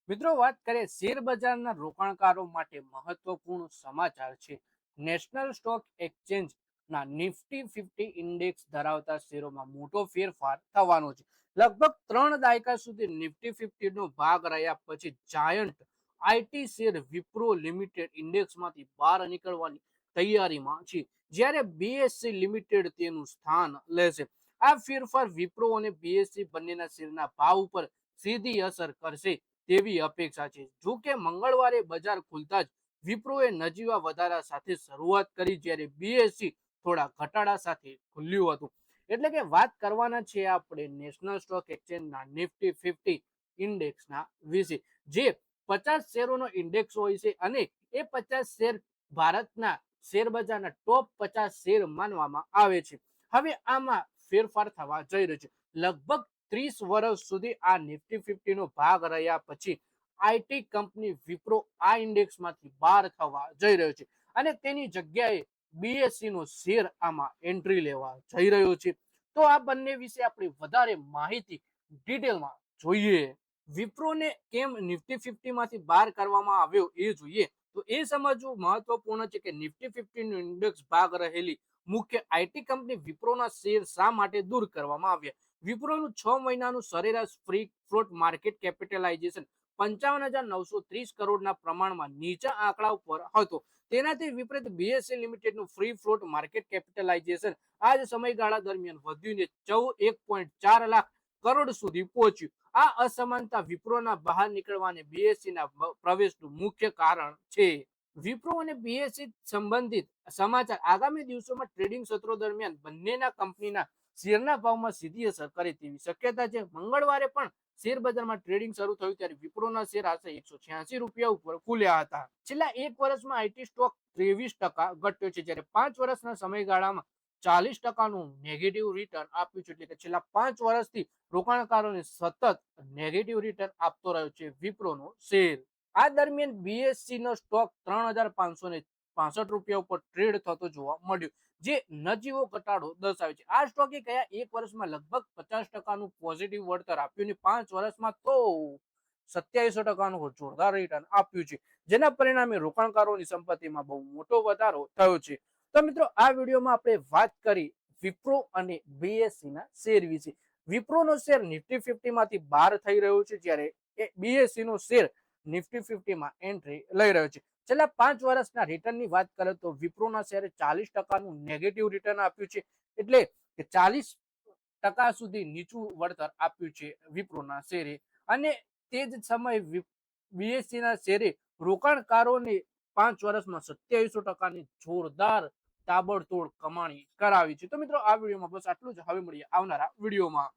મિત્રો વાત કરીએ શેર બજારના રોકાણકારો માટે મહત્વપૂર્ણ સમાચાર છે. નેશનલ સ્ટોક એક્સચેન્જ ના નિફ્ટી 50 ઇન્ડેક્સ ધરાવતા શેરોમાં મોટો ફેરફાર થવાનો છે. લગભગ 3 દાયકા સુધી નિફ્ટી 50 નો ભાગ રહ્યા પછી giant IT share Wipro limited ઇન્ડેક્સમાંથી બહાર નીકળવાની તૈયારીમાં છે, જ્યારે બીએસસી લિમિટેડ તેનું સ્થાન લેશે. આ ફેરફાર વિપ્રો અને બીએસસી બંનેના શેરના ભાવ ઉપર સીધી અસર કરશે તેવી અપેક્ષા છે. જો કે મંગળવારે બજાર ખુલતા જ વિપ્રોએ નજીવા વધારા સાથે શરૂઆત કરી, જ્યારે બીએસસી થોડા ઘટાડા સાથે ખુલ્યું હતું. એટલે કે વાત કરવાના છે આપણે નેશનલ સ્ટોક એક્સચેન્જના નિફ્ટી 50 ઇન્ડેક્સના વિશે, જે 50 શેરોનો ઇન્ડેક્સ હોય છે અને એ 50 શેર ભારતના શેર બજારના ટોપ 50 શેર માનવામાં આવે છે. હવે આમાં ફેરફાર થવા જઈ રહ્યો છે. લગભગ 30 વર્ષ સુધી આ નિફ્ટી 50 નો ભાગ રહ્યા પછી આઈટી કંપની વિપ્રો આ ઇન્ડેક્સમાંથી બહાર થવા જઈ રહ્યો છે અને તેની જગ્યાએ બીએસસી નો શેર આમાં એન્ટ્રી લેવા જઈ રહ્યો છે. તો આ બંને વિશે આપણે વધારે માહિતી ડિટેલમાં જોઈએ. વિપ્રોને કેમ નિફ્ટી 50 માંથી બહાર કરવામાં આવ્યો એ જોઈએ તો એ સમજવું મહત્વપૂર્ણ છે કે નિફ્ટી 50 નો ઇન્ડેક્સ ભાગ રહેલી મુખ્ય આઈટી કંપની વિપ્રોના શેર શા માટે દૂર કરવામાં આવ્યા. વિપ્રોનું 6 મહિનાનું સરેરાશ ફ્રી ફ્લોટ માર્કેટ કેપિટલાઇઝેશન 55,930 કરોડના પ્રમાણમાં નીચા આંકડા ઉપર હતો. તેનાથી વિપરીત બીએસસી લિમિટેડનું ફ્રી ફ્લોટ માર્કેટ કેપિટલાઇઝેશન આ જ સમયગાળા દરમિયાન વધીને 1.4 લાખ કરોડ સુધી પહોંચ્યું. આ અસમાનતા વિપ્રોના બહાર નીકળવાને બીએસસીના પ્રવેશનું મુખ્ય કારણ છે. વિપ્રો અને બીએસસી સંબંધિત સમાચાર આગામી દિવસોમાં ટ્રેડિંગ સત્રો દરમિયાન બંનેના કંપનીના શેરના ભાવમાં સીધી અસર કરે તેવી શક્યતા છે. મંગળવારે પણ શેર બજારમાં ટ્રેડિંગ શરૂ થયું ત્યારે વિપ્રોના શેર આશરે 186 રૂપિયા ઉપર ખુલ્યા હતા. છેલ્લા એક વર્ષમાં આઈટી સ્ટોક 23% ઘટ્યો છે, જ્યારે 5 વર્ષના સમયગાળામાં 40%નું નેગેટિવ રિટર્ન આપ્યું છે. એટલે કે છેલ્લા 5 વર્ષથી રોકાણકારોને સતત નેગેટિવ રિટર્ન આપતો રહ્યો છે વિપ્રોનો શેર. આ દરમિયાન બીએસસી નો સ્ટોક 3,565 રૂપિયા ઉપર ટ્રેડ થતો જોવા મળ્યો, જે નજીવો ઘટાડો દર્શાવે છે. આ સ્ટોકે ગયા એક વર્ષમાં લગભગ 50%નું પોઝિટિવ વળતર આપ્યું અને 5 વર્ષમાં તો 27%નું જોરદાર રિટર્ન આપ્યું છે, જેના પરિણામે રોકાણકારોની સંપત્તિમાં બહુ મોટો વધારો થયો છે. તો મિત્રો, આ વિડીયોમાં આપણે વાત કરી વિપ્રો અને બીએસસી ના શેર વિશે. વિપ્રોનો શેર નિફ્ટી 50 માંથી બહાર થઈ રહ્યો છે, જ્યારે બીએસસી નો શેર નિફ્ટી 50 માં એન્ટ્રી લઈ રહ્યો છે. છેલ્લા 5 વર્ષના રિટર્નની વાત કરીએ તો વિપ્રોના શેરે 40%નું નેગેટિવ રિટર્ન આપ્યું છે, એટલે કે 40% સુધી નીચું વળતર આપ્યું છે વિપ્રોના શેરે. અને તે જ સમયે બીએસસી ના શેરે રોકાણકારોને 5 વર્ષમાં 27% જોરદાર તાબડતોડ કમાણી કરાવી છે. તો મિત્રો, આ વિડીયોમાં બસ આટલું જ. હવે મળીએ આવનારા વિડીયોમાં.